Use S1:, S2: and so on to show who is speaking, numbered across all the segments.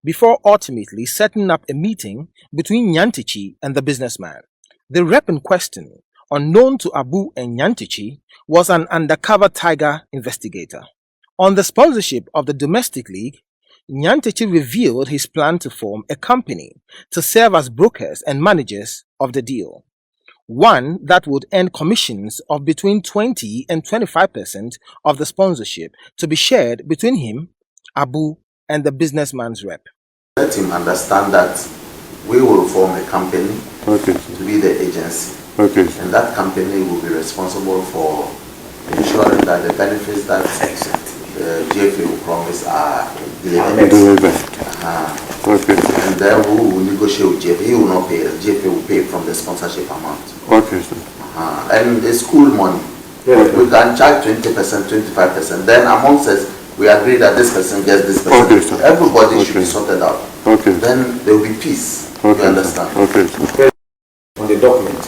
S1: before ultimately setting up a meeting between Nyantakyi and the businessman. The rep in question, unknown to Abu and Nyantakyi, was an undercover Tiger investigator. On the sponsorship of the domestic league, Nyantakyi revealed his plan to form a company to serve as brokers and managers of the deal. One that would earn commissions of between 20 and 25% of the sponsorship to be shared between him, Abu, and the businessman's rep.
S2: Let him understand that we will form a company to be the agency. And that company will be responsible for ensuring that the benefits that the GFA will promise are delivered. And then we will negotiate with GFA. He will not pay. GFA will pay from the sponsorship amount. And the school money, we can charge 20%, 25%. Then amongst us, we agree that this person gets this person. Everybody should be sorted out. Then there will be peace. You understand?
S3: On the document,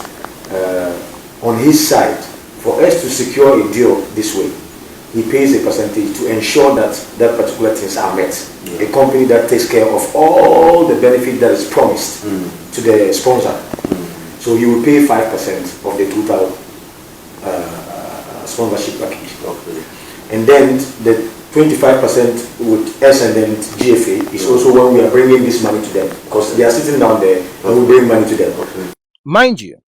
S3: on his side, for us to secure a deal this way, he pays a percentage to ensure that that particular things are met. A company that takes care of all the benefit that is promised to the sponsor. So he will pay 5% of the total sponsorship package. And then the 25% with us and then GFA is also when we are bringing this money to them, because they are sitting down there and we bring money to them.
S1: Mind you,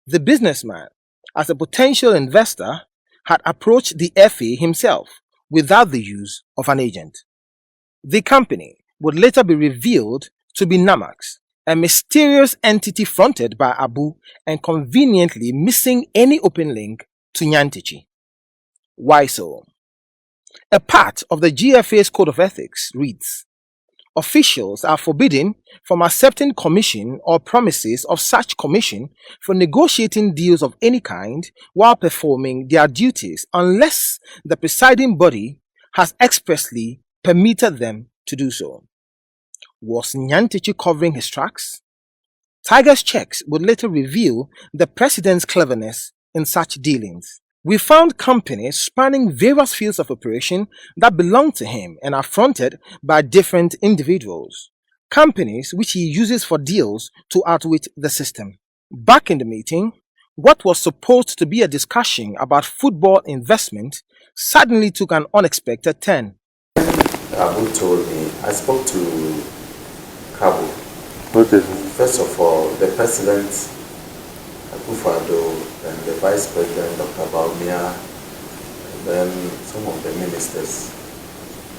S1: the businessman, as a potential investor, had approached the FA himself without the use of an agent. The company would later be revealed to be Namax, a mysterious entity fronted by Abu and conveniently missing any open link to Nyantakyi. Why so? A part of the GFA's Code of Ethics reads, officials are forbidden from accepting commission or promises of such commission for negotiating deals of any kind while performing their duties unless the presiding body has expressly permitted them to do so. Was Nyantakyi covering his tracks? Tiger's checks would later reveal the president's cleverness in such dealings. We found companies spanning various fields of operation that belong to him and are fronted by different individuals. Companies which he uses for deals to outwit the system. Back in the meeting, what was supposed to be a discussion about football investment suddenly took an unexpected turn.
S2: Abu told me, I spoke to Kabu. First of all, the president, Akufo Addo, and the Vice President, Dr. Baumia, and then some of the ministers.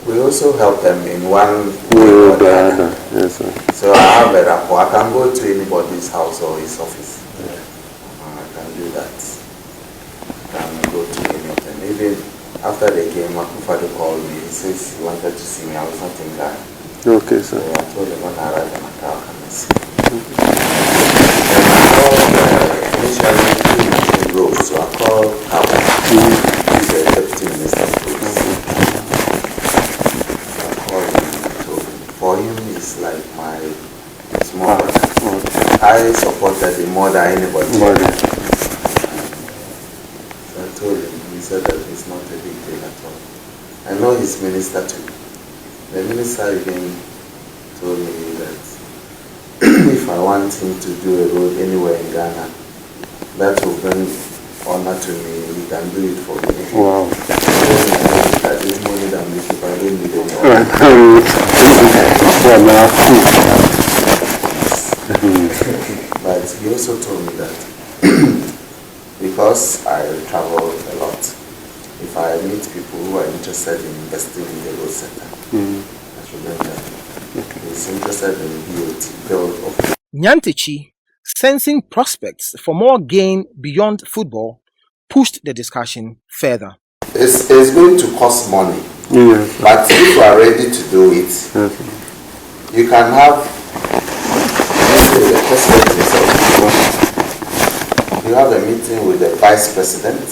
S2: We also help them in one way or the other. Yes, sir. So I have a rapport. I can go to anybody's house or his office. I can do that. I can go to any of them. Even after the game, Akufo Addo called me. He says he wanted to see me. I was not in Ghana.
S4: Okay, sir.
S2: So I told him when I arrive in Accra, I can see. So I called Kabu, he's the deputy minister of police. So I called him and told him, for him it's like my small brother. I supported him more than anybody. So I told him, he said that it's not a big deal at all. I know his minister too. The minister even told me that if I want him to do a road anywhere in Ghana, that will bring honor to me. He can do it for me.
S4: Wow.
S2: That is money that I'm making, I don't need any But he also told me that because I travel a lot, if I meet people who are interested in investing in the road sector, I should bring them. He's interested in build of
S1: Nyantakyi, sensing prospects for more gain beyond football, pushed the discussion further.
S2: It's going to cost money, but if you are ready to do it, you can have the president himself. You have a meeting with the vice president,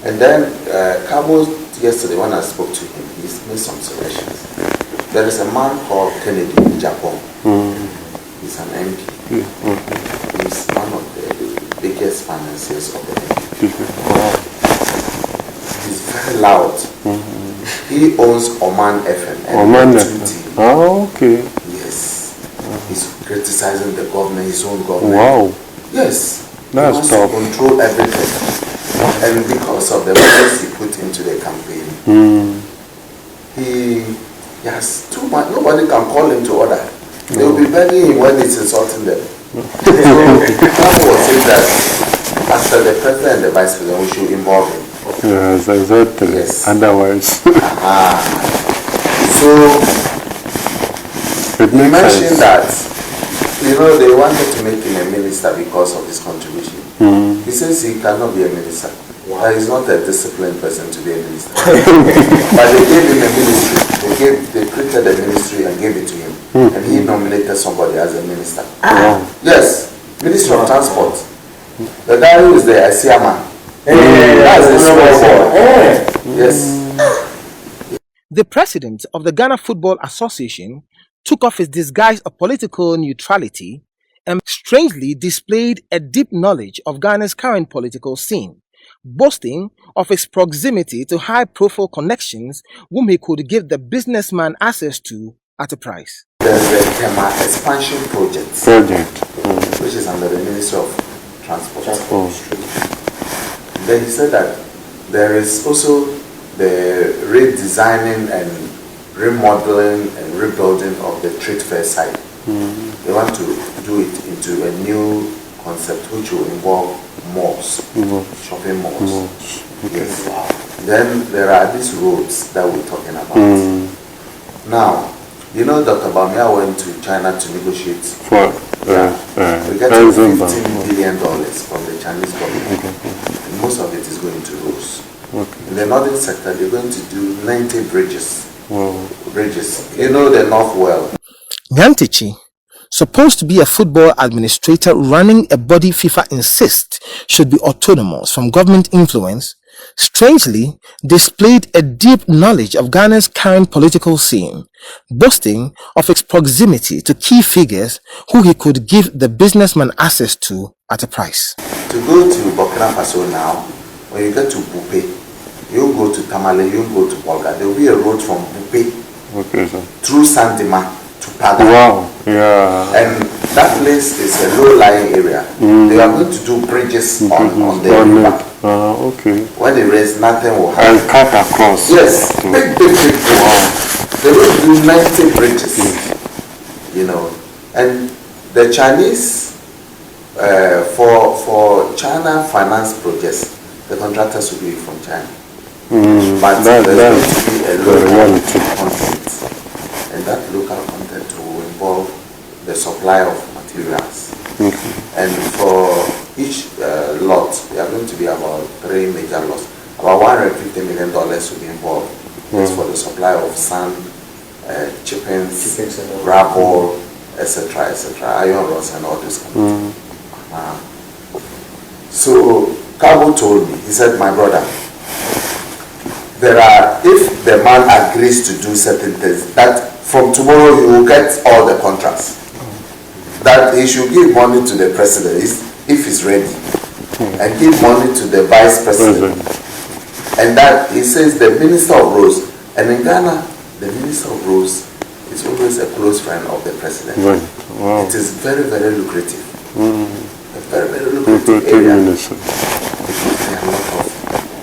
S2: and then Cabo yesterday when I spoke to him, he made some suggestions. There is a man called Kennedy in Japan. He's an MP. He's one of the biggest financiers of the MP. He's very loud. He He owns Oman FM and
S4: Oman
S2: TV.
S4: Oh, okay.
S2: Yes. He's criticizing the government, his own government.
S4: Wow.
S2: Yes.
S4: That's
S2: he wants
S4: tough.
S2: to control everything. And because of the money he put into the campaign, he has too much. Nobody can call him to order. They will be begging him when he's insulting them. So, Kabo was saying that after the president and the vice president, we should involve him.
S4: Yes, exactly.
S2: Yes.
S4: Otherwise.
S2: So,
S4: it
S2: he
S4: makes
S2: mentioned
S4: sense.
S2: that, they wanted to make him a minister because of his contribution. He says he cannot be a minister. Wow. He's not a disciplined person to be a minister. But they gave him a ministry. They created a ministry and gave it to him. And he nominated somebody as a minister.
S4: Wow.
S2: Yes, Ministry of Transport. The guy who is there, Asiama. That's the small boy. Yes.
S1: The president of the Ghana Football Association took off his disguise of political neutrality and strangely displayed a deep knowledge of Ghana's current political scene, boasting of his proximity to high-profile connections whom he could give the businessman access to at a price.
S2: There's the Tema Expansion Project, which is under the Ministry of Transport. Then he said that there is also the redesigning and remodeling and rebuilding of the trade fair site. They want to do it into a new concept which will involve malls, shopping malls. Yes. Wow. Then there are these roads that we're talking about. Now, Dr. Bamia went to China to negotiate. We get $15 billion from the Chinese government. And most of it is going to roads. In the northern sector, they're going to do 90 bridges. Bridges. The North well.
S1: Nyantakyi, supposed to be a football administrator running a body FIFA insists should be autonomous from government influence, strangely displayed a deep knowledge of Ghana's current political scene, boasting of its proximity to key figures who he could give the businessman access to at a price.
S2: To go to Burkina Faso now, when you get to Bupe, you go to Tamale, you go to Bolga, there will be a road from Bupe through Sandima to Paga.
S4: Wow, yeah.
S2: And that place is a low-lying area. They are going to do bridges on the river. When it rains, nothing will happen.
S4: And cut across.
S2: Yes, big. Wow. They will do 90 bridges. And the Chinese, for China finance projects, the contractors will be from China. But there's going to be a local content. And that local content will involve the supply of materials. And for each lot, there are going to be about 3 major lots. About $150 million will be involved. It's for the supply of sand, chippings, gravel, etc., iron rods and all this kind of thing. So Kabo told me, he said, my brother, if the man agrees to do certain things, that from tomorrow he will get all the contracts. That he should give money to the president if he's ready, and give money to the vice president. And that he says the minister of roads, and in Ghana, the minister of roads is always a close friend of the president. It is very, very lucrative. A very, very lucrative area.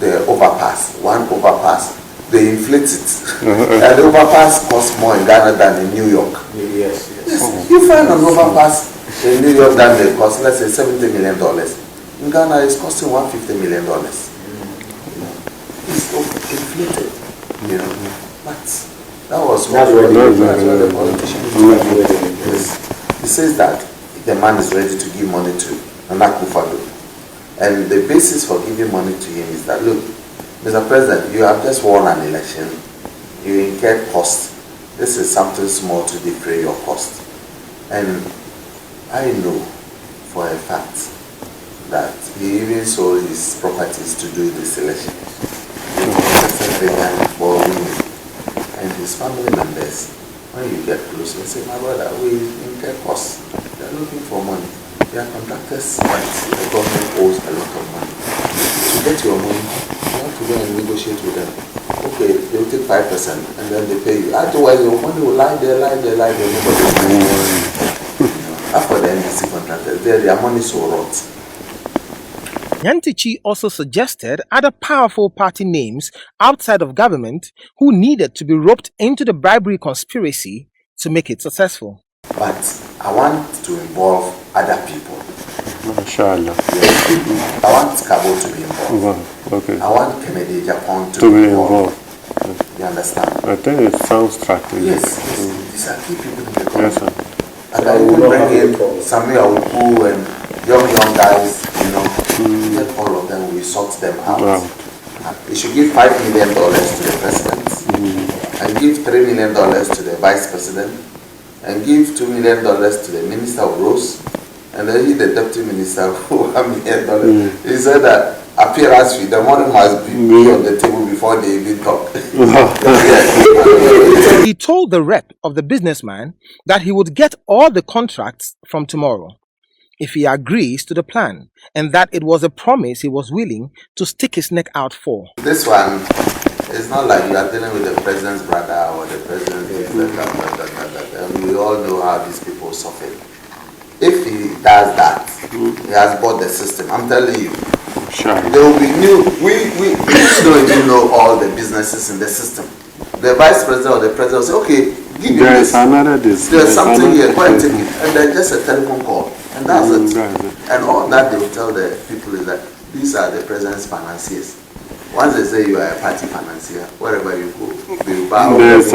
S2: The overpass, one overpass, they inflate it. And the overpass costs more in Ghana than in New York. Yes. You find an overpass in New York that they cost, let's say, $70 million. In Ghana, it's costing $150 million. It's inflated, But that was what the politician did. He says that the man is ready to give money to Akufo Addo. And the basis for giving money to him is that, look, Mr. President, you have just won an election, you incurred cost. This is something small to defray your cost. And I know for a fact that he even sold his properties to do this election. And his family members, when you get close, they say, my brother, we incur costs. They're looking for money. They are contractors, but the government owes a lot of money. To get your money, you have to go and negotiate with them. okay, they'll take 5% and then they pay you. Otherwise, your money will lie there. Nobody will pay you. After the NDC contractors, their money is so rot.
S1: Nyantakyi also suggested other powerful party names outside of government who needed to be roped into the bribery conspiracy to make it successful.
S2: But I want to involve other people.
S4: Inshallah.
S2: Yes. I want Kabo to be involved.
S4: Okay.
S2: I want Kennedy Japan to
S4: be involved.
S2: You understand?
S4: I think it sounds strategic.
S2: Yes. These are key people in the country.
S4: Yes, sir.
S2: And I will bring in Samuel Uku and young guys, get all of them, we sort them out.
S4: Wow.
S2: We should give $5 million to the president, and give $3 million to the vice president, and give $2 million to the minister of roads, and then he, the deputy minister, $1 million. He said that appearance fee, the money must be on the table before they even talk.
S1: He told the rep of the businessman that he would get all the contracts from tomorrow if he agrees to the plan, and that it was a promise he was willing to stick his neck out for.
S2: This one is not like you are dealing with the president's brother or the president's and we all know how these people suffer. If he does that, he has bought the system. I'm telling you.
S4: Sure.
S2: There will be new. We don't even know all the businesses in the system. The vice president or the president will say, okay, give me this. There's something here, go and take it. And then just a telephone call. And that's it. And all that they will tell the people is that these are the president's financiers. Once they say you are a party financier, wherever you go, they will bow. Yes,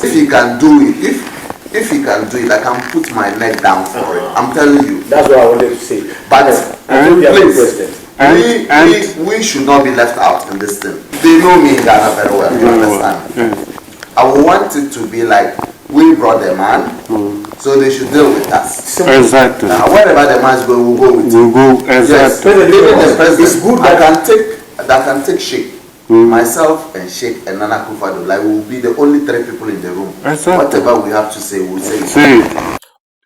S2: if he can do it, if he can do it, I can put my neck down for it. I'm telling you.
S3: That's what I wanted to say.
S2: But
S3: please,
S2: we should not be left out in this thing. They know me in Ghana very well. You understand? I want it to be like we brought the man, so they should deal with us.
S4: Exactly.
S2: Wherever the man is going, we'll go with
S4: him. We'll go. Exactly.
S2: Yes. It's good that can take shape. Myself and Sheikh and Nana Akuffo Addo, like we will be the only 3 people in the room.
S4: Exactly.
S2: Whatever we have to say, we'll say
S4: it.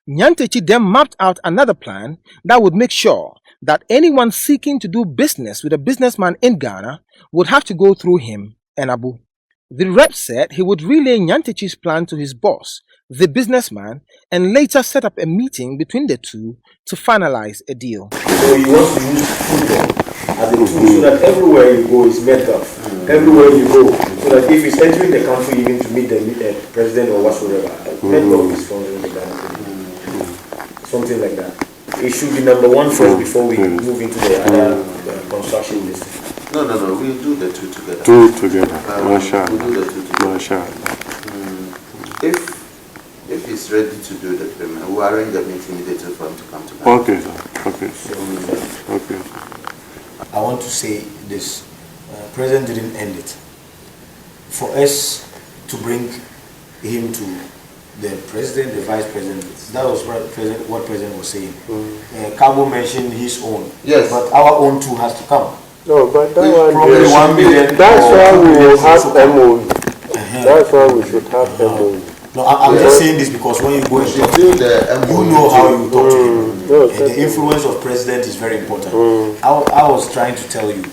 S1: Nyantakyi then mapped out another plan that would make sure that anyone seeking to do business with a businessman in Ghana would have to go through him and Abu. The rep said he would relay Nyantakyi's plan to his boss, the businessman, and later set up a meeting between the two to finalize a deal.
S3: So he wants to use football as a tool so that everywhere you go is met up. Everywhere you go, so that if he's entering the country even to meet the president or whatsoever, network is found in the Ghana. Something like that. It should be number one first before we move into the other construction list.
S2: No, we do the two together.
S4: We do the two together.
S2: If he's ready to do the payment, we'll arrange a meeting immediately for him to come to Ghana.
S4: Okay, sir. Okay.
S3: I want to say this. President didn't end it. For us to bring him to the president, the vice president, that was what president was saying. Kabo mentioned his own.
S2: Yes.
S3: But our own too has to come.
S4: No, but that one
S3: probably 1 million.
S4: That's why we will have MOU. That's why we should have MOU.
S3: No, I'm just saying this because when you go and talk, you know how you talk to him. The influence of president is very important. I was trying to tell you,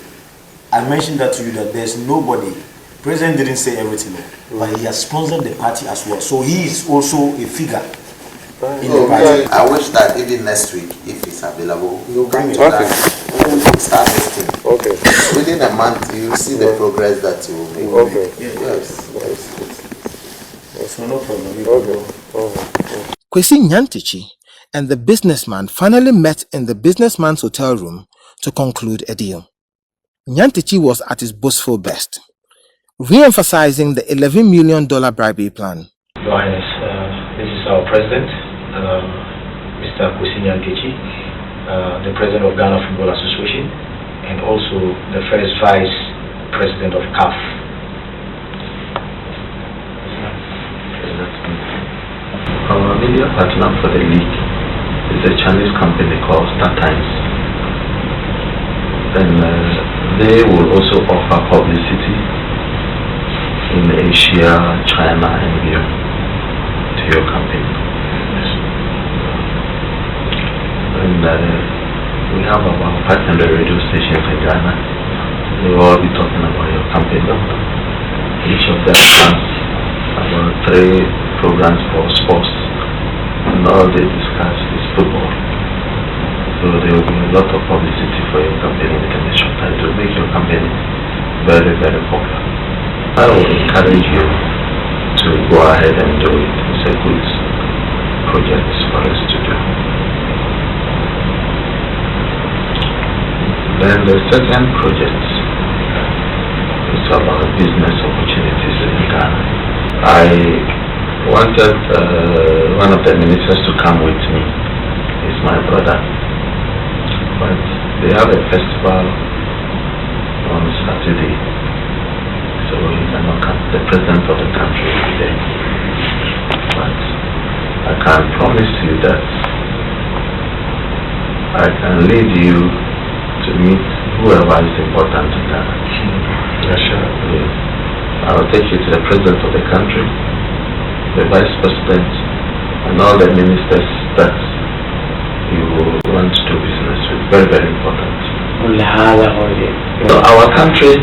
S3: I mentioned that to you that there's nobody. President didn't say everything, but he has sponsored the party as well. So he is also a figure in the party.
S2: I wish that even next week, if it's available,
S3: we'll bring it.
S2: Start this thing.
S4: Okay.
S2: Within a month, you see the progress that you will make.
S4: Okay.
S2: Yes.
S3: So no problem.
S1: Kwesi Nayntakyi and the businessman finally met in the businessman's hotel room to conclude a deal. Nyantakyi was at his boastful best, re-emphasizing the $11 million bribery plan.
S5: Your Highness, this is our president, Mr. Kwesi Nayntakyi, the president of Ghana Football Association, and also the first vice president of CAF.
S2: Our media partner for the league is a Chinese company called StarTimes, and they will also offer publicity in Asia, China, and beyond to your campaign. And we have about 500 radio stations in Ghana. They will all be talking about your campaign. Each of them has about 3 programs for sports, and all they discuss is football. So there will be a lot of publicity for your company within a short time to make your company very, very popular. I would encourage you to go ahead and do it. It's a good project for us to do. Then the second project is about business opportunities in Ghana. I wanted one of the ministers to come with me. He's my brother. But they have a festival on Saturday, so he cannot come. The president of the country will be there. But I can promise you that I can lead you to meet whoever is important to Ghana. Sure. Yes. I will take you to the president of the country, the vice president, and all the ministers that you want to do business with. Very, very important. So our country,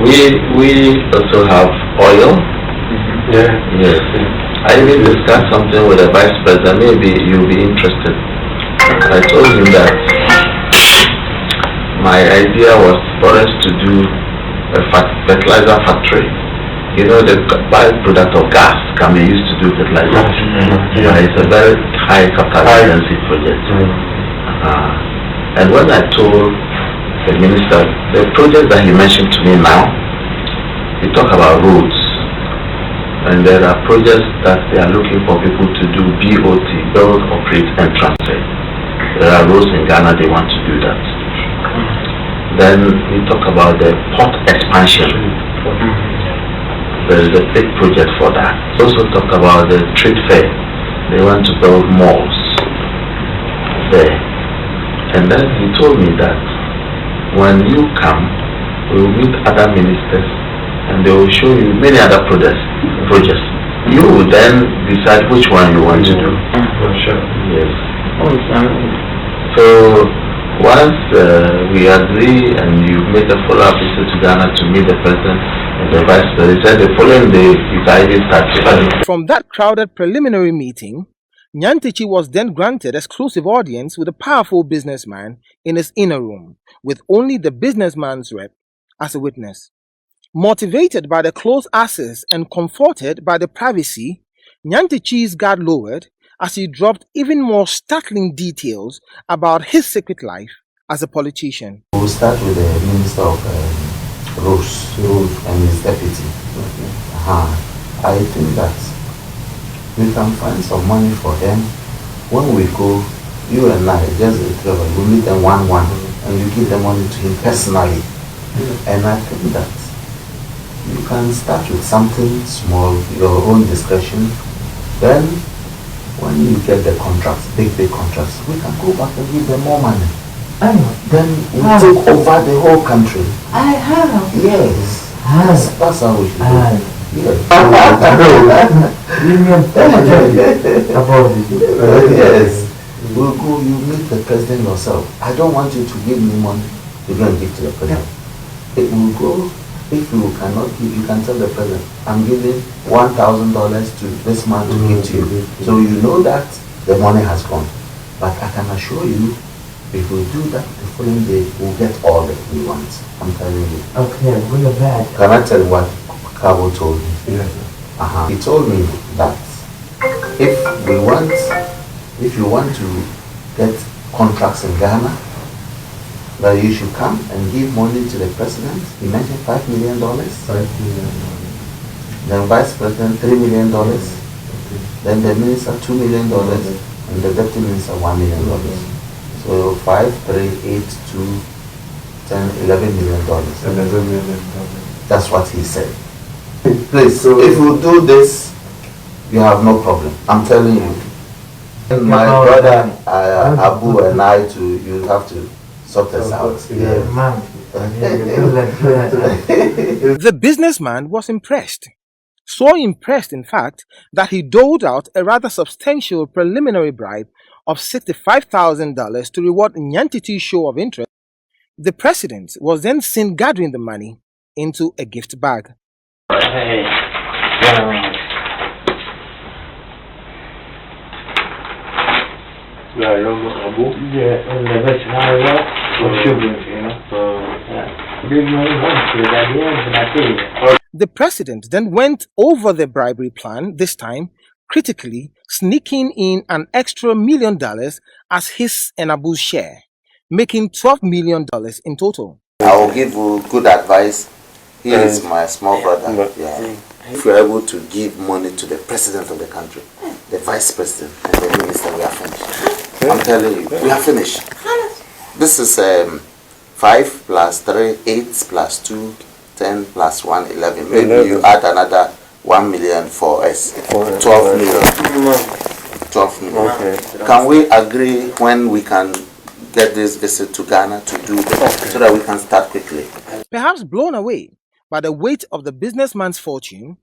S2: we also have oil. Yeah. Yes. I even discussed something with the vice president. Maybe you'll be interested. I told him that my idea was for us to do a fertilizer factory. You know, the byproduct of gas can be used to do fertilizer. It's a very high capital intensive project. And when I told the minister, the project that he mentioned to me now, he talked about roads. And there are projects that they are looking for people to do BOT, build, operate, and transfer. There are roads in Ghana, they want to do that. Then we talk about the port expansion. There is a big project for that. We also talk about the trade fair. They want to build malls there. And then he told me that when you come, we will meet other ministers and they will show you many other projects. You will then decide which one you want to do. Sure. Yes. So once we agree and you make a follow-up visit to Ghana to meet the president and the vice president, he said the following day you can even start.
S1: From that crowded preliminary meeting, Nyantakyi was then granted exclusive audience with a powerful businessman in his inner room, with only the businessman's rep as a witness. Motivated by the close access and comforted by the privacy, Nyantakyi's guard lowered as he dropped even more startling details about his secret life as a politician.
S2: We'll start with the Minister of Roads and his deputy. I think that we can find some money for them. When we go, you and I, just the three of us, we meet them one-one, and you give the money to him personally. And I think that you can start with something small, your own discretion. Then, when you get the contracts, big contracts, we can go back and give them more money. Then we take over the whole country.
S6: I have.
S2: Yes. That's how we should do it. Yes. Yes. We'll go, you meet the president yourself. I don't want you to give me money to go and give to the president. It will go. If you cannot give, you can tell the president, I'm giving $1,000 to this man to give to you. So you know that the money has gone. But I can assure you, if we do that the following day, we'll get all that we want. I'm telling you.
S6: Okay, we're bad.
S2: Can I tell you what Cabo told me?
S4: Yes.
S2: He told me that if you want to get contracts in Ghana, that you should come and give money to the president. He mentioned $5 million. Then vice president $3 million. Then the minister $2 million, and the deputy minister $1 million. So 5, 3, 8, 2, 10, $11 million. $11 million. That's what he said. Please, so if you do this, you have no problem. I'm telling you. And my brother Abu and I too, you have to sort us out.
S1: The businessman was impressed. So impressed, in fact, that he doled out a rather substantial preliminary bribe of $65,000 to reward Nyantakyi's show of interest. The president was then seen gathering the money into a gift bag.
S7: Hey.
S1: The president then went over the bribery plan, this time critically sneaking in an extra $1 million as his and Abu's share, making $12 million in total.
S2: I will give you good advice. He is my small brother. Yeah. If we are able to give money to the president of the country, the vice president, and the minister, we are finished. I'm telling you, we are finished. This is 5 plus 3, 8 plus 2, 10 plus 1, 11. Maybe you add another 1 million for us. 12 million. 12 million. Okay. Can we agree when we can get this visit to Ghana to do this, so that we can start quickly?
S1: Perhaps blown away by the weight of the businessman's fortune,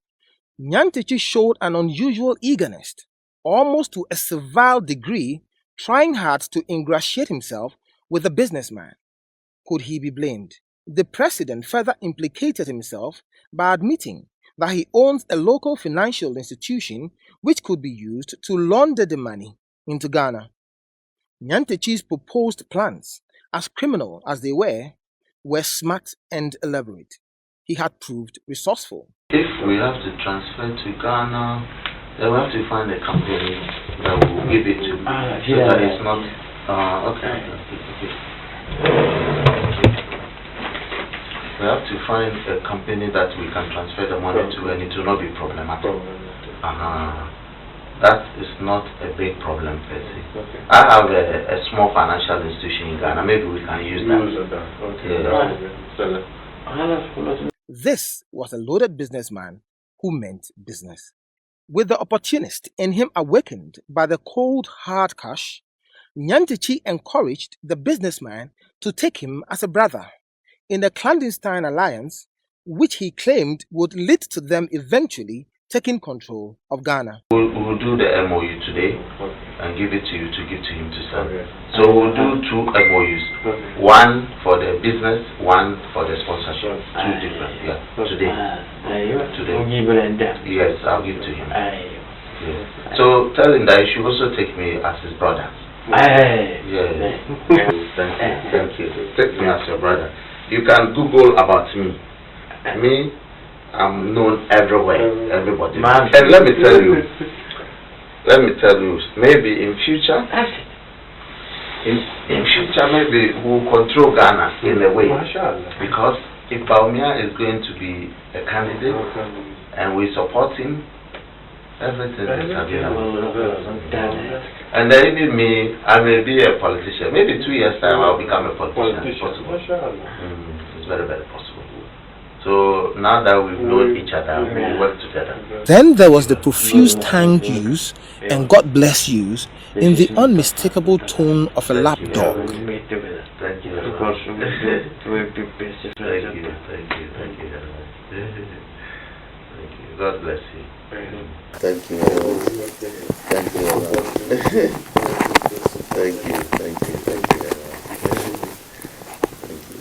S1: Nyantakyi showed an unusual eagerness, almost to a servile degree, trying hard to ingratiate himself with the businessman. Could he be blamed? The president further implicated himself by admitting that he owns a local financial institution which could be used to launder the money into Ghana. Nyantakyi's proposed plans, as criminal as they were smart and elaborate. He had proved resourceful.
S2: If we have to transfer to Ghana, then we have to find a company that will give it to me, so that it's not... okay. We have to find a company that we can transfer the money to, and it will not be problematic. That is not a big problem per se. I have a small financial institution in Ghana. Maybe we can use that.
S1: This was a loaded businessman who meant business. With the opportunist in him awakened by the cold, hard cash, Nyantakyi encouraged the businessman to take him as a brother in a clandestine alliance which he claimed would lead to them eventually taking control of Ghana.
S2: We'll do the MOU today and give it to you to give to him to sell. So we'll do 2 MOUs. One for the business, one for the sponsorship. 2 different, today. Yes, I'll give to him. Yes. So tell him that he should also take me as his brother. Yeah. Thank you. Take me as your brother. You can Google about me. I'm known everywhere, everybody. And let me tell you, maybe in future, maybe we'll control Ghana in a way. Because if Baumia is going to be a candidate and we support him, everything is available. And then even me, I may be a politician. Maybe 2 years time I'll become a politician. It's possible. It's very, very possible. So now that we've known each other, we work together.
S1: Then there was the profuse thank yous and God bless yous in the unmistakable tone of a lapdog.
S2: Thank you. Thank you. God bless you. Thank you. Thank you. Thank you.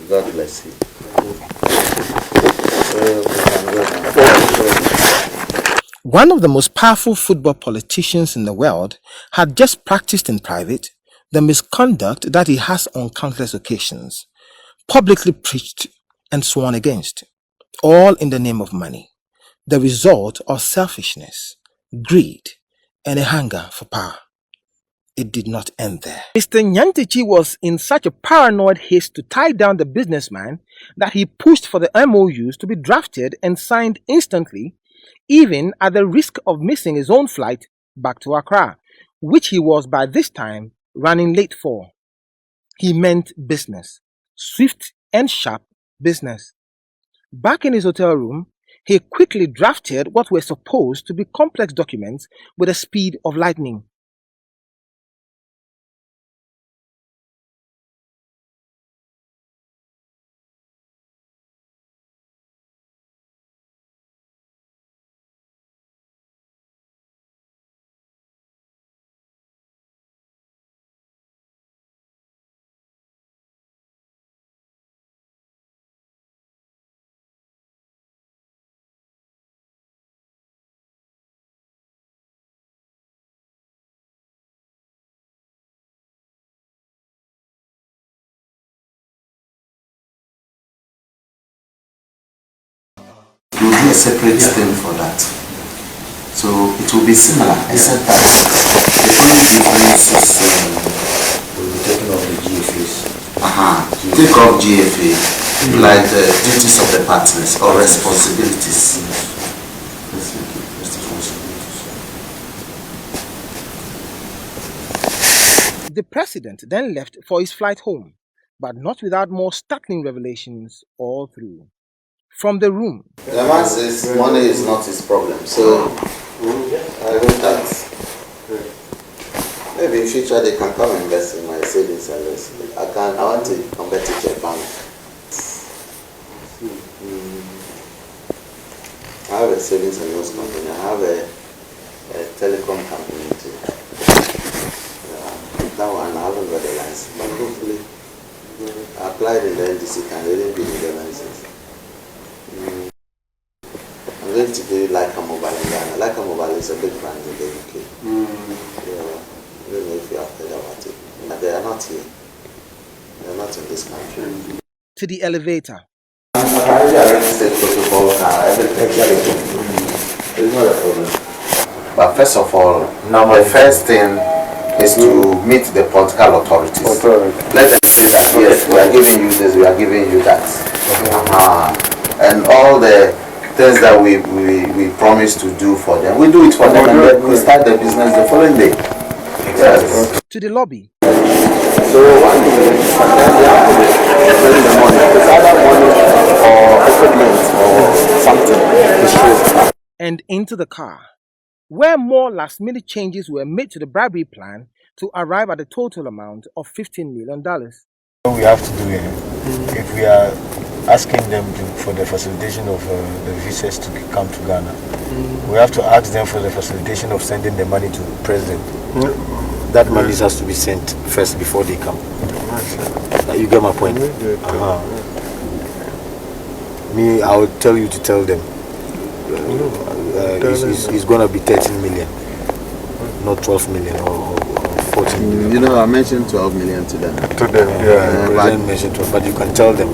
S2: God bless you.
S1: One of the most powerful football politicians in the world had just practiced in private the misconduct that he has on countless occasions, publicly preached and sworn against, all in the name of money, the result of selfishness, greed, and a hunger for power. It did not end there. Mr. Nyantakyi was in such a paranoid haste to tie down the businessman that he pushed for the MOUs to be drafted and signed instantly, even at the risk of missing his own flight back to Accra, which he was by this time running late for. He meant business, swift and sharp business. Back in his hotel room, he quickly drafted what were supposed to be complex documents with the speed of lightning.
S2: We'll do a separate thing for that. So it will be similar, except that the only difference is
S3: We'll be taking off the GFAs.
S2: take off GFA, like the duties of the partners or responsibilities. Let's make it responsibilities.
S1: The president then left for his flight home, but not without more startling revelations all through. From the room.
S2: The man says money is not his problem, so I hope that maybe in future they can come invest in my savings and this. I want a competitive bank. I have a savings and loans company. I have a telecom company too. That one I haven't got a license, but hopefully I applied in the NDC and they didn't give me the license. I'm going to do Like a Mobile in Ghana. Like a Mobile is a big brand in the UK. Yeah, I don't know if you have heard about it. But they are not here. They are not in this country.
S1: To the elevator.
S2: It's not a problem. But first of all, the first thing is to meet the political authorities. Let them say that yes, we are giving you this, we are giving you that. And all the things that we promise to do for them, we do it for them, and then we start the business the following day. Yes.
S1: To the lobby.
S2: So one thing, and then they have to bring the money. It's either money or equipment or something.
S1: And into the car, where more last-minute changes were made to the bribery plan to arrive at a total amount of $15 million.
S3: What we have to do here, if we are asking them for the facilitation of the visas to come to Ghana, we have to ask them for the facilitation of sending the money to the president. That money has to be sent first before they come. You get my point? Me, I would tell you to tell them. It's going to be 13 million, not 12 million or 14 million.
S2: You know, I mentioned 12 million to them.
S3: President mentioned 12, but you can tell them.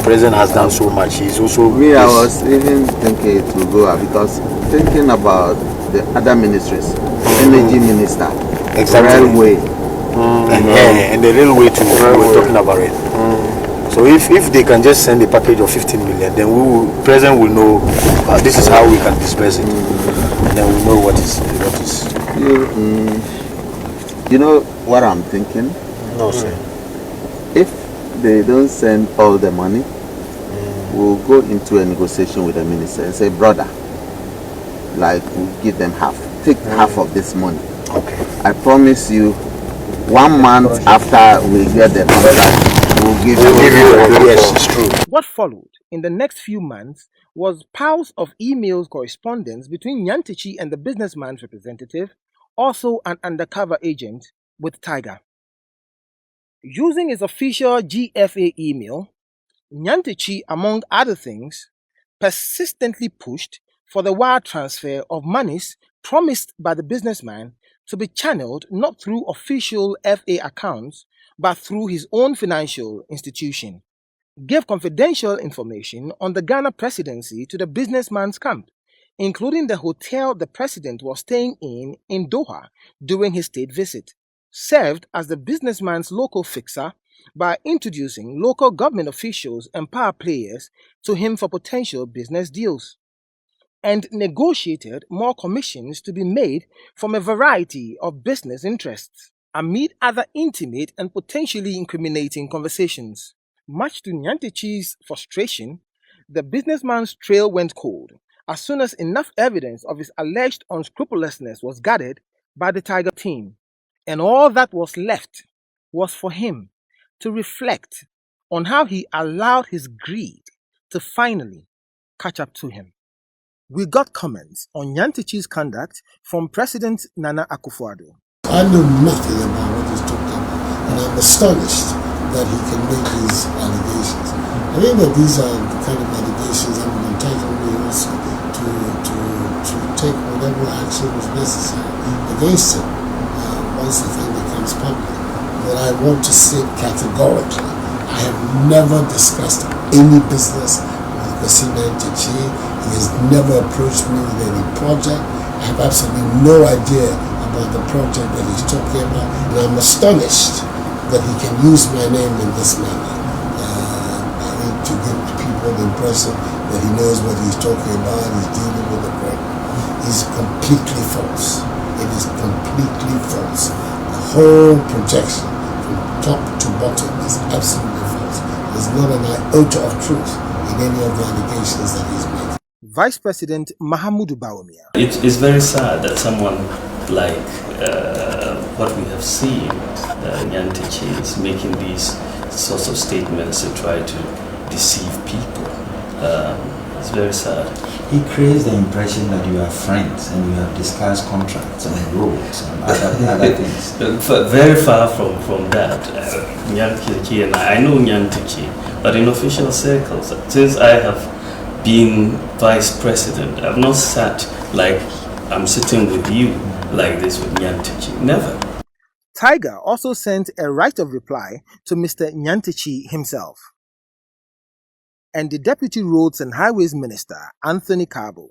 S3: President has done so much. He's also.
S2: I was even thinking it will go up because thinking about the other ministries, energy minister, railway,
S3: and the railway too. We were talking about it. So if they can just send a package of 15 million, then President will know this is how we can disperse it, and then we know what is.
S2: You know what I'm thinking?
S3: No, sir.
S2: If they don't send all the money, we'll go into a negotiation with the minister and say, brother, like we'll give them half. Take half of this money.
S3: Okay.
S2: I promise you, 1 month after we get the contract, we'll give you.
S3: Yes, it's true.
S1: What followed in the next few months was piles of emails correspondence between Nyantakyi and the businessman's representative, also an undercover agent with Tiger. Using his official GFA email, Nyantakyi, among other things, persistently pushed for the wire transfer of monies promised by the businessman to be channeled not through official FA accounts but through his own financial institution, gave confidential information on the Ghana presidency to the businessman's camp, including the hotel the president was staying in Doha during his state visit, served as the businessman's local fixer by introducing local government officials and power players to him for potential business deals, and negotiated more commissions to be made from a variety of business interests, amid other intimate and potentially incriminating conversations. Much to Nyantakyi's frustration, the businessman's trail went cold as soon as enough evidence of his alleged unscrupulousness was gathered by the Tiger team, and all that was left was for him to reflect on how he allowed his greed to finally catch up to him. We got comments on Nyantakyi's conduct from President Nana Akufo Addo.
S7: I know nothing about what he's talking about, and I'm astonished that he can make these allegations. I think that these are the kind of allegations that will entitle me also to take whatever action is necessary against him once the thing becomes public. But I want to say categorically, I have never discussed any business with Kwesi Nayntakyi. He He has never approached me with any project. I have absolutely no idea about the project that he's talking about, and I'm astonished that he can use my name in this manner. I need to give people the impression that he knows what he's talking about, he's dealing with the problem. It's completely false. It is completely false. The whole projection from top to bottom is absolutely false. There's not an iota of truth in any of the allegations that he's made.
S1: Vice President Mahamudu Bawumia.
S8: It's very sad that someone like what we have seen, Nyantakyi, is making these sorts of statements to try to deceive people. It's very sad.
S9: He creates the impression that you are friends and you have discussed contracts and rules and other things.
S8: Very far from that. Nyantakyi, and I know Nyantakyi, but in official circles, since I have been vice president, I've not sat like I'm sitting with you like this with Nyantakyi. Never.
S1: Tiger also sent a right of reply to Mr. Nyantakyi himself. And the Deputy Roads and Highways Minister, Anthony Kabo,